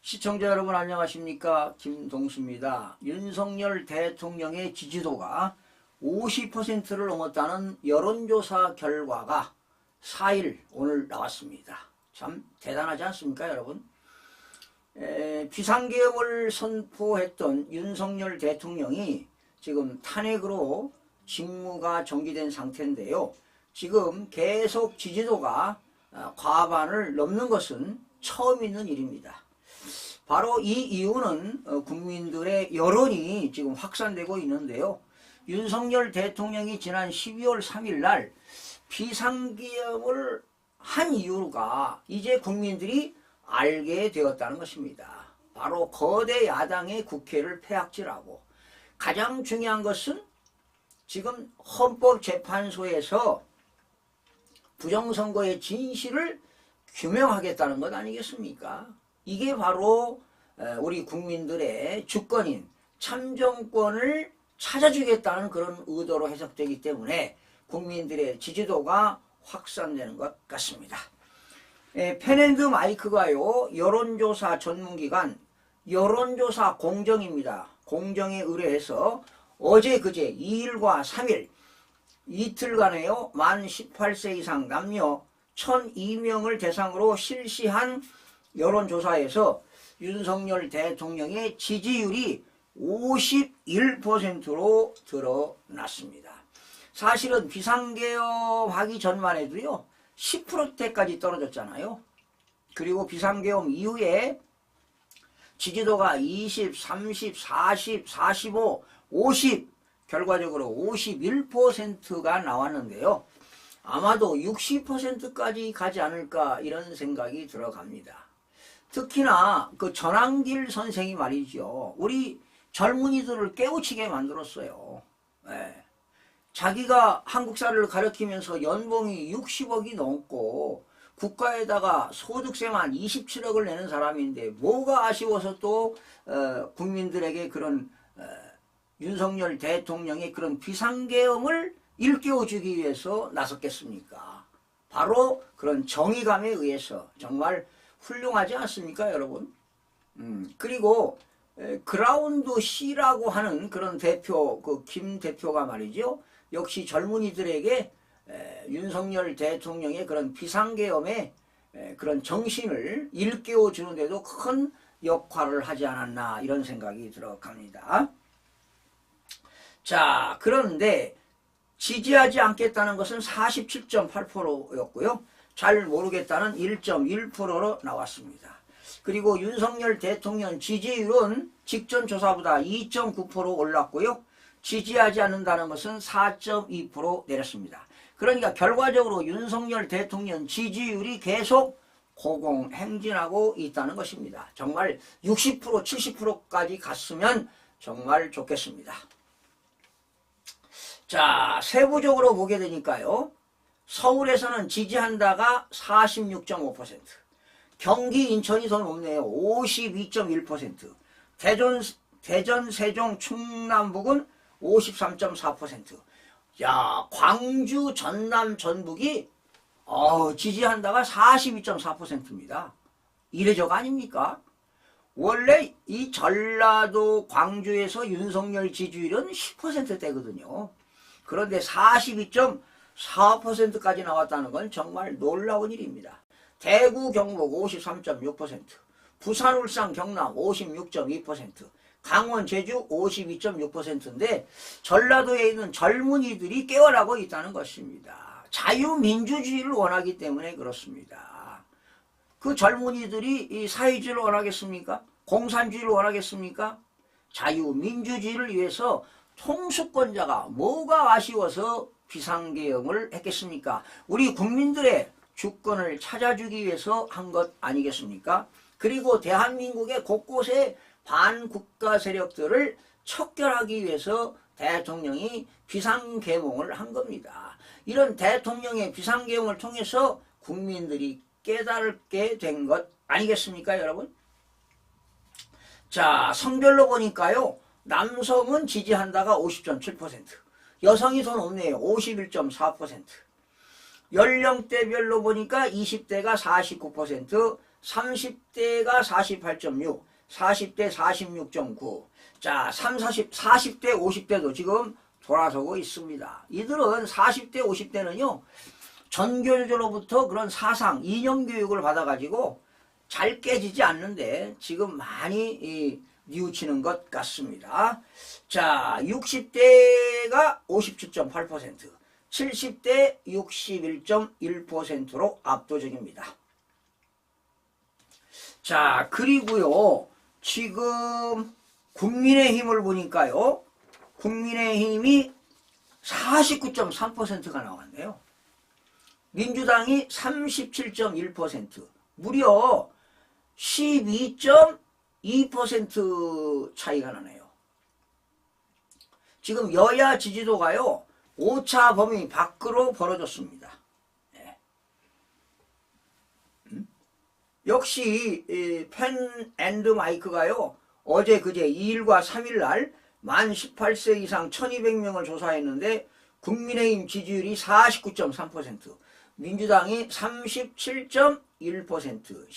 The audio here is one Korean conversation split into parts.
시청자 여러분 안녕하십니까, 김동수입니다. 윤석열 대통령의 지지도가 50%를 넘었다는 여론조사 결과가 4일 오늘 나왔습니다. 참 대단하지 않습니까 여러분? 비상계엄을 선포했던 윤석열 대통령이 지금 탄핵으로 직무가 정지된 상태인데요. 지금 계속 지지도가 과반을 넘는 것은 처음 있는 일입니다. 바로 이 이유는 국민들의 여론이 지금 확산되고 있는데요. 윤석열 대통령이 지난 12월 3일 날 비상계엄을 한 이유가 이제 국민들이 알게 되었다는 것입니다. 바로 거대 야당의 국회를 폐악질하고, 가장 중요한 것은 지금 헌법재판소에서 부정선거의 진실을 규명하겠다는 것 아니겠습니까? 이게 바로 우리 국민들의 주권인 참정권을 찾아주겠다는 그런 의도로 해석되기 때문에 국민들의 지지도가 확산되는 것 같습니다. 펜앤드마이크가요, 여론조사 전문기관 여론조사 공정입니다. 공정에 의뢰해서 어제 그제 2일과 3일 이틀간에요, 만 18세 이상 남녀 1002명을 대상으로 실시한 여론조사에서 윤석열 대통령의 지지율이 51%로 드러났습니다. 사실은 비상계엄 하기 전만 해도요 10%대까지 떨어졌잖아요. 그리고 비상계엄 이후에 지지도가 20, 30, 40, 45, 50, 결과적으로 51%가 나왔는데요. 아마도 60%까지 가지 않을까 이런 생각이 들어갑니다. 특히나 그 전한길 선생이 말이죠, 우리 젊은이들을 깨우치게 만들었어요. 자기가 한국사를 가르치면서 연봉이 60억이 넘고 국가에다가 소득세만 27억을 내는 사람인데 뭐가 아쉬워서 또 국민들에게 그런 윤석열 대통령의 그런 비상계엄을 일깨워주기 위해서 나섰겠습니까? 바로 그런 정의감에 의해서. 정말 훌륭하지 않습니까 여러분? 그리고 그라운드 C라고 하는 그런 대표, 그 김 대표가 말이죠, 역시 젊은이들에게 윤석열 대통령의 그런 비상계엄의 그런 정신을 일깨워 주는데도 큰 역할을 하지 않았나 이런 생각이 들어갑니다. 자, 그런데 지지하지 않겠다는 것은 47.8%였고요. 잘 모르겠다는 1.1%로 나왔습니다. 그리고 윤석열 대통령 지지율은 직전 조사보다 2.9% 올랐고요. 지지하지 않는다는 것은 4.2% 내렸습니다. 그러니까 결과적으로 윤석열 대통령 지지율이 계속 고공행진하고 있다는 것입니다. 정말 60%, 70%까지 갔으면 정말 좋겠습니다. 자, 세부적으로 보게 되니까요, 서울에서는 지지한다가 46.5%, 경기, 인천이 더 높네요. 52.1%, 대전, 세종, 충남북은 53.4%. 야, 광주, 전남, 전북이 지지한다가 42.4%입니다. 이례적 아닙니까? 원래 이 전라도, 광주에서 윤석열 지지율은 10%대거든요. 그런데 42.4%까지 나왔다는 건 정말 놀라운 일입니다. 대구, 경북 53.6%, 부산, 울산, 경남 56.2%, 강원, 제주 52.6%인데 전라도에 있는 젊은이들이 깨어나고 있다는 것입니다. 자유민주주의를 원하기 때문에 그렇습니다. 그 젊은이들이 이 사회주의를 원하겠습니까? 공산주의를 원하겠습니까? 자유민주주의를 위해서 통수권자가 뭐가 아쉬워서 비상계엄을 했겠습니까? 우리 국민들의 주권을 찾아주기 위해서 한 것 아니겠습니까? 그리고 대한민국의 곳곳에 반국가 세력들을 척결하기 위해서 대통령이 비상계엄을 한 겁니다. 이런 대통령의 비상계엄을 통해서 국민들이 깨닫게 된 것 아니겠습니까 여러분? 자, 성별로 보니까요, 남성은 지지한다가 50.7%, 여성이 더 높네요. 51.4%. 연령대별로 보니까 20대가 49%, 30대가 48.6, 40대 46.9. 자, 40대, 50대도 지금 돌아서고 있습니다. 이들은 40대, 50대는요, 전교조로부터 그런 사상, 이념 교육을 받아가지고 잘 깨지지 않는데 지금 많이 뉘우치는 것 같습니다. 자, 60대가 57.8%, 70대 61.1%로 압도적입니다. 자, 그리고요, 지금 국민의힘을 보니까요, 국민의힘이 49.3%가 나왔네요. 민주당이 37.1%, 무려 12.2% 차이가 나네요. 지금 여야 지지도가요, 오차 범위 밖으로 벌어졌습니다. 네. 역시 펜 앤드 마이크가요, 어제 그제 2일과 3일날 만 18세 이상 1200명을 조사했는데 국민의힘 지지율이 49.3%, 민주당이 37.1%,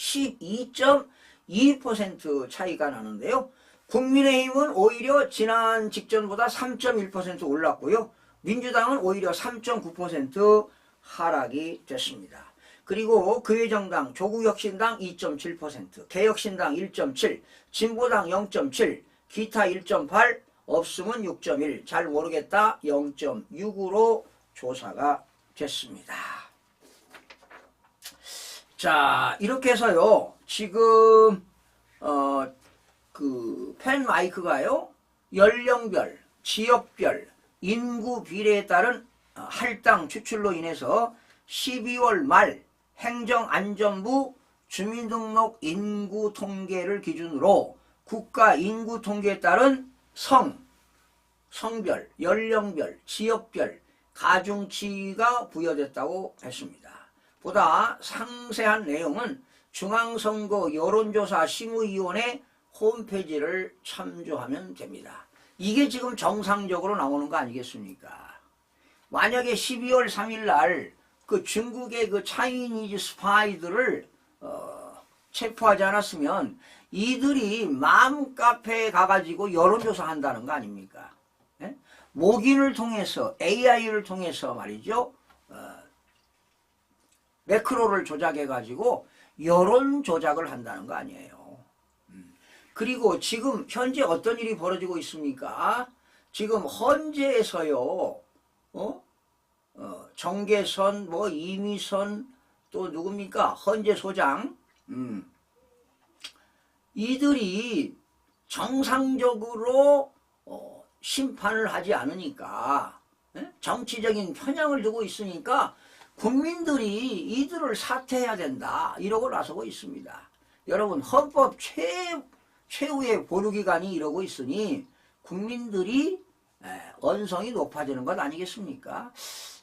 12.2% 차이가 나는데요. 국민의힘은 오히려 지난 직전보다 3.1% 올랐고요. 민주당은 오히려 3.9% 하락이 됐습니다. 그리고 교회정당, 조국혁신당 2.7%, 개혁신당 1.7%, 진보당 0.7%, 기타 1.8%, 없으면 6.1%, 잘 모르겠다 0.6으로 조사가 됐습니다. 자, 이렇게 해서요, 지금 그 펜 마이크가요, 연령별, 지역별, 인구 비례에 따른 할당 추출로 인해서 12월 말 행정안전부 주민등록 인구 통계를 기준으로 국가 인구 통계에 따른 성별, 연령별, 지역별 가중치가 부여됐다고 했습니다. 보다 상세한 내용은 중앙선거 여론조사 심의위원회 홈페이지를 참조하면 됩니다. 이게 지금 정상적으로 나오는 거 아니겠습니까? 만약에 12월 3일 날 그 중국의 그 차이니즈 스파이들을 체포하지 않았으면 이들이 맘카페에 가가지고 여론조사 한다는 거 아닙니까? 예? 모기를 통해서, AI를 통해서 말이죠, 매크로를 조작해가지고 여론 조작을 한다는 거 아니에요. 그리고 지금 현재 어떤 일이 벌어지고 있습니까? 지금 헌재에서요, 정계선, 뭐 이미선, 또 누굽니까? 헌재소장, 이들이 정상적으로 심판을 하지 않으니까, 정치적인 편향을 두고 있으니까 국민들이 이들을 사퇴해야 된다, 이러고 나서고 있습니다. 여러분, 헌법 최후의 보류기관이 이러고 있으니 국민들이 언성이 높아지는 것 아니겠습니까?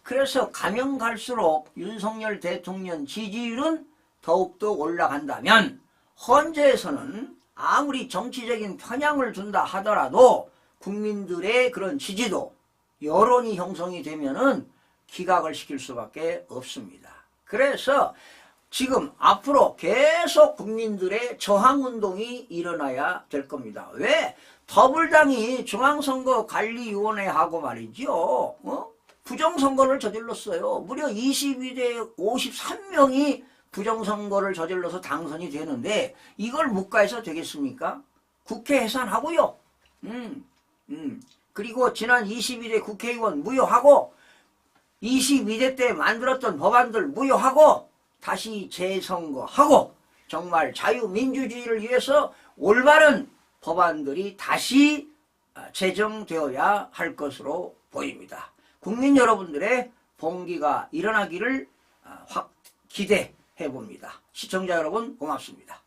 그래서 가면 갈수록 윤석열 대통령 지지율은 더욱더 올라간다면 헌재에서는 아무리 정치적인 편향을 둔다 하더라도 국민들의 그런 지지도, 여론이 형성이 되면은 기각을 시킬 수밖에 없습니다. 그래서 지금 앞으로 계속 국민들의 저항운동이 일어나야 될 겁니다. 왜? 더불당이 중앙선거관리위원회하고 말이죠, 부정선거를 저질렀어요. 무려 22대 53명이 부정선거를 저질러서 당선이 되는데 이걸 묵과해서 되겠습니까? 국회 해산하고요. 그리고 지난 22대 국회의원 무효하고 22대 때 만들었던 법안들 무효하고 다시 재선거하고 정말 자유민주주의를 위해서 올바른 법안들이 다시 제정되어야 할 것으로 보입니다. 국민 여러분들의 봉기가 일어나기를 확 기대해 봅니다. 시청자 여러분 고맙습니다.